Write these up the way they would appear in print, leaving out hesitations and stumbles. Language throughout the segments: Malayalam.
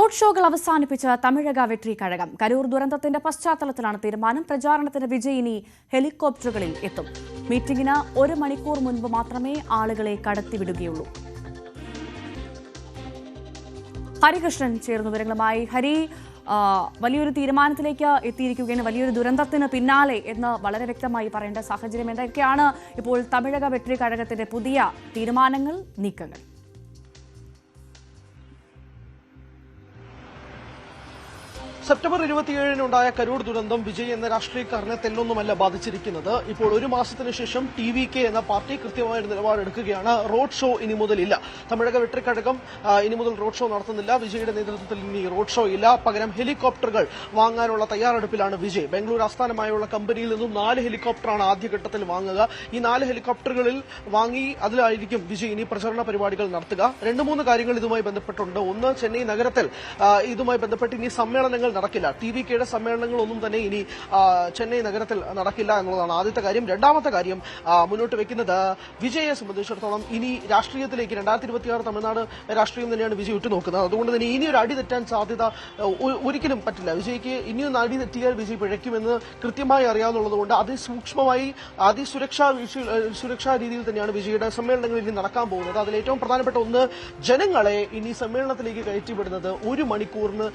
റോഡ് ഷോകൾ അവസാനിപ്പിച്ച തമിഴക വെട്രി കഴകം. കരൂർ ദുരന്തത്തിന്റെ പശ്ചാത്തലത്തിലാണ് തീരുമാനം. പ്രചാരണത്തിന് വിജയ് ഇനി ഹെലികോപ്റ്ററുകളിൽ എത്തും. മീറ്റിംഗിന് 1 മണിക്കൂർ മുൻപ് മാത്രമേ ആളുകളെ കടത്തിവിടുകയുള്ളൂ. ഹരികൃഷ്ണൻ ചേർന്ന വിവരങ്ങളുമായി. ഹരി, വലിയൊരു തീരുമാനത്തിലേക്ക് എത്തിയിരിക്കുകയാണ്. വലിയൊരു ദുരന്തത്തിന് പിന്നാലെ എന്ന് വളരെ വ്യക്തമായി പറയേണ്ട സാഹചര്യം. എന്തൊക്കെയാണ് ഇപ്പോൾ തമിഴക വെട്രി കഴകത്തിന്റെ പുതിയ തീരുമാനങ്ങൾ, നീക്കങ്ങൾ? സെപ്റ്റംബർ 27-നുണ്ടായ കരൂർ ദുരന്തം വിജയ് എന്ന രാഷ്ട്രീയക്കാരനെ തെല്ലൊന്നുമല്ല ബാധിച്ചിരിക്കുന്നത്. ഇപ്പോൾ 1 മാസത്തിന് ശേഷം TVK എന്ന പാർട്ടി കൃത്യമായ നിലപാടെടുക്കുകയാണ്. റോഡ് ഷോ ഇനി മുതലില്ല. തമിഴക വെട്രി കഴകം ഇനി മുതൽ റോഡ് ഷോ നടത്തുന്നില്ല. വിജയുടെ നേതൃത്വത്തിൽ ഇനി റോഡ് ഷോ ഇല്ല. പകരം ഹെലികോപ്റ്ററുകൾ വാങ്ങാനുള്ള തയ്യാറെടുപ്പിലാണ് വിജയ്. ബംഗളൂരു ആസ്ഥാനമായുള്ള കമ്പനിയിൽ നിന്നും 4 ഹെലികോപ്റ്ററാണ് ആദ്യഘട്ടത്തിൽ വാങ്ങുക. ഈ 4 ഹെലികോപ്റ്ററുകളിൽ വാങ്ങി അതിലായിരിക്കും വിജയ് ഇനി പ്രചരണ പരിപാടികൾ നടത്തുക. 2-3 കാര്യങ്ങൾ ഇതുമായി ബന്ധപ്പെട്ടുണ്ട്. ഒന്ന്, ചെന്നൈ നഗരത്തിൽ ഇതുമായി ബന്ധപ്പെട്ട് ഇനി സമ്മേളനങ്ങൾ നടക്കില്ല. TVKയുടെ സമ്മേളനങ്ങളൊന്നും തന്നെ ഇനി ചെന്നൈ നഗരത്തിൽ നടക്കില്ല എന്നുള്ളതാണ് ആദ്യത്തെ കാര്യം. രണ്ടാമത്തെ കാര്യം മുന്നോട്ട് വെക്കുന്നത്, വിജയെ സംബന്ധിച്ചിടത്തോളം ഇനി രാഷ്ട്രീയത്തിലേക്ക് 2026 തമിഴ്നാട് രാഷ്ട്രീയം തന്നെയാണ് വിജയ് ഉറ്റുനോക്കുന്നത്. അതുകൊണ്ട് തന്നെ ഇനി ഒരു അടി തെറ്റാൻ സാധ്യത ഒരിക്കലും പറ്റില്ല. വിജയ്ക്ക് ഇനിയൊന്ന് അടി തെറ്റിയാൽ വിജയ് പിഴയ്ക്കുമെന്ന് കൃത്യമായി അറിയാവുന്നതുകൊണ്ട് അതിസൂക്ഷ്മമായി സുരക്ഷാ രീതിയിൽ തന്നെയാണ് വിജയുടെ സമ്മേളനങ്ങൾ ഇനി നടക്കാൻ പോകുന്നത്. അതിൽ ഏറ്റവും പ്രധാനപ്പെട്ട ഒന്ന്, ജനങ്ങളെ ഇനി സമ്മേളനത്തിലേക്ക് കയറ്റിവിടുന്നത് 1 മണിക്കൂറിന്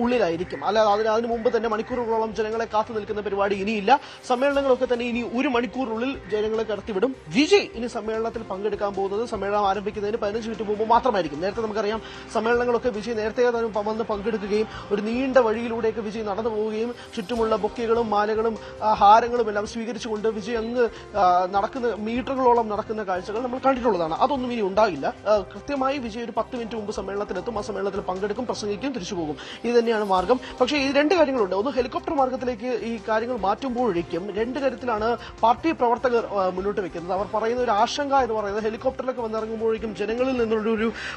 ഉള്ളിലായിരിക്കും. അല്ലാതെ അതിനു മുമ്പ് തന്നെ മണിക്കൂറുകളോളം ജനങ്ങളെ കാത്തു നിൽക്കുന്ന പരിപാടി ഇനിയില്ല. സമ്മേളനങ്ങളൊക്കെ തന്നെ ഇനി 1 മണിക്കൂറിനുള്ളിൽ ജനങ്ങളെ കടത്തിവിടും. വിജയ് ഇനി സമ്മേളനത്തിൽ പങ്കെടുക്കാൻ പോകുന്നത് സമ്മേളനം ആരംഭിക്കുന്നതിന് 15 മിനിറ്റ് മുമ്പ് മാത്രമായിരിക്കും. നേരത്തെ നമുക്കറിയാം, സമ്മേളനങ്ങളൊക്കെ വിജയ് നേരത്തെ വന്ന് പങ്കെടുക്കുകയും ഒരു നീണ്ട വഴിയിലൂടെയൊക്കെ വിജയ് നടന്നു പോവുകയും ചുറ്റുമുള്ള ബൊക്കെകളും മാലകളും ഹാരങ്ങളും എല്ലാം സ്വീകരിച്ചുകൊണ്ട് വിജയ് അങ്ങ് നടക്കുന്ന മീറ്ററുകളോളം നടക്കുന്ന കാഴ്ചകൾ നമ്മൾ കണ്ടിട്ടുള്ളതാണ്. അതൊന്നും ഇനി ഉണ്ടാകില്ല. കൃത്യമായി വിജയ് ഒരു 10 മിനിറ്റ് മുമ്പ് സമ്മേളനത്തിലെത്തും. ആ സമ്മേളനത്തിൽ പങ്കെടുക്കും, പ്രസംഗിക്കും, തിരിച്ചുപോകും. ഇത് തന്നെയാണ് മാർഗം. പക്ഷേ ഈ 2 കാര്യങ്ങളുണ്ട്. ഒന്ന്, ഹെലികോപ്റ്റർ മാർഗത്തിലേക്ക് ഈ കാര്യങ്ങൾ മാറ്റുമ്പോഴേക്കും 2 കാര്യത്തിലാണ് പാർട്ടി പ്രവർത്തകർ മുന്നോട്ട് വെക്കുന്നത്. അവർ പറയുന്ന ഒരു ആശങ്ക എന്ന് പറയുന്നത്, ഹെലികോപ്റ്ററിലൊക്കെ വന്നിറങ്ങുമ്പോഴേക്കും ജനങ്ങളിൽ നിന്നുള്ള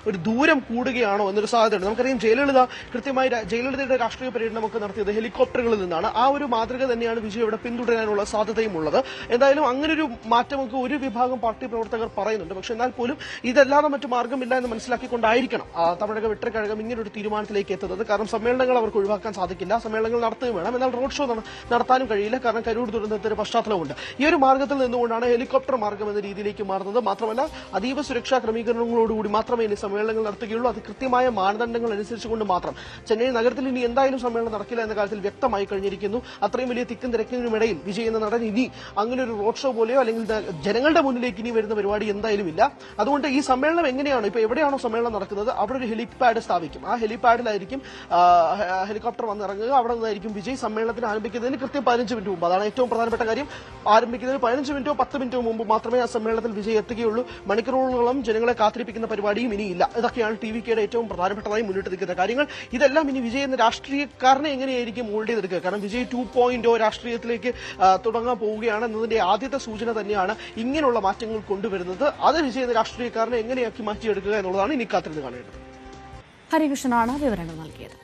ഒരു ദൂരം കൂടുകയാണോ എന്നൊരു സാധ്യതയുണ്ട്. നമുക്കറിയാം, ജയലളിതയുടെ രാഷ്ട്രീയ പര്യടനമൊക്കെ നടത്തിയത് ഹെലികോപ്റ്ററുകളിൽ നിന്നാണ്. ആ ഒരു മാതൃക തന്നെയാണ് വിജയ് ഇവിടെ പിന്തുടരാനുള്ള സാധ്യതയും ഉള്ളത്. എന്തായാലും അങ്ങനൊരു മാറ്റമൊക്കെ ഒരു വിഭാഗം പാർട്ടി പ്രവർത്തകർ പറയുന്നുണ്ട്. പക്ഷെ എന്നാൽ പോലും ഇതല്ലാതെ മറ്റു മാർഗമില്ല എന്ന് മനസ്സിലാക്കിക്കൊണ്ടായിരിക്കണം തമിഴക വെട്രി കഴകം ഇങ്ങനൊരു തീരുമാനത്തിലേക്ക് എത്തുന്നത്. കാരണം സമ്മേളനങ്ങൾ അവർക്ക് ഒഴിവാക്കാൻ സാധിക്കില്ല. സമ്മേളനങ്ങൾ നടത്തുകയും വേണം. എന്നാൽ റോഡ് ഷോ നടത്താനും കഴിയില്ല. കാരണം കരൂർ ദുരന്തത്തിന് പശ്ചാത്തലമുണ്ട്. ഈ ഒരു മാർഗത്തിൽ നിന്നുകൊണ്ടാണ് ഹെലികോപ്റ്റർ മാർഗം എന്ന രീതിയിലേക്ക് മാറുന്നത്. മാത്രമല്ല, അതീവ സുരക്ഷാ ക്രമീകരണങ്ങളോടുകൂടി മാത്രമേ ഇനി സമ്മേളനങ്ങൾ നടത്തുകയുള്ളൂ. അത് കൃത്യമായ മാനദണ്ഡങ്ങൾ അനുസരിച്ചുകൊണ്ട് മാത്രം. ചെന്നൈ നഗരത്തിൽ ഇനി എന്തായാലും സമ്മേളനം നടക്കില്ല എന്ന കാര്യത്തിൽ വ്യക്തമായി കഴിഞ്ഞിരിക്കുന്നു. അത്രയും വലിയ തിക്കും തിരക്കിനുമിടയിൽ വിജയ് എന്ന നടൻ ഇനി അങ്ങനെ ഒരു റോഡ് ഷോ പോലെയോ അല്ലെങ്കിൽ ജനങ്ങളുടെ മുന്നിലേക്ക് ഇനി വരുന്ന പരിപാടി എന്തായാലും ഇല്ല. അതുകൊണ്ട് ഈ സമ്മേളനം എങ്ങനെയാണ്, ഇപ്പൊ എവിടെയാണോ സമ്മേളനം നടക്കുന്നത് അവിടെ ഒരു ഹെലിപാഡ് സ്ഥാപിക്കും. ആ ഹെലിപാഡിലായിരിക്കും ഹെലികോപ്റ്റർ വന്നിറങ്ങുക. അവിടെ നിന്നായിരിക്കും വിജയ് സമ്മേളനത്തിന് ആരംഭിക്കുന്നതിന് കൃത്യം 15 മിനിറ്റ് മുമ്പ്. അതാണ് ഏറ്റവും പ്രധാനപ്പെട്ട കാര്യം. ആരംഭിക്കുന്നതിന് 15 മിനിറ്റോ 10 മിനിറ്റോ മുമ്പ് മാത്രമേ ആ സമ്മേളനത്തിൽ വിജയ് എത്തുകയുള്ളൂ. മണിക്കൂറുകളോളം ജനങ്ങളെ കാത്തിരിപ്പിക്കുന്ന പരിപാടിയും ഇനിയില്ല. ഇതൊക്കെയാണ് TVKയുടെ ഏറ്റവും പ്രധാനപ്പെട്ടതായി മുന്നിട്ട് നിൽക്കുന്ന കാര്യങ്ങൾ. ഇതെല്ലാം ഇനി വിജയ് എന്ന രാഷ്ട്രീയക്കാരനെ എങ്ങനെയായിരിക്കും മോൾഡ് ചെയ്തെടുക്കുക? കാരണം വിജയ് 2.0 രാഷ്ട്രീയത്തിലേക്ക് തുടങ്ങാൻ പോവുകയാണ് എന്നതിന്റെ ആദ്യത്തെ സൂചന തന്നെയാണ് ഇങ്ങനെയുള്ള മാറ്റങ്ങൾ കൊണ്ടുവരുന്നത്. അത് വിജയ് എന്ന രാഷ്ട്രീയക്കാരനെ എങ്ങനെയാക്കി മാറ്റിയെടുക്കുക എന്നുള്ളതാണ് ഇനി കാത്തിരുന്ന് കാണേണ്ടത്. ഹരികൃഷ്ണനാണ് വിവരങ്ങൾ നൽകിയത്.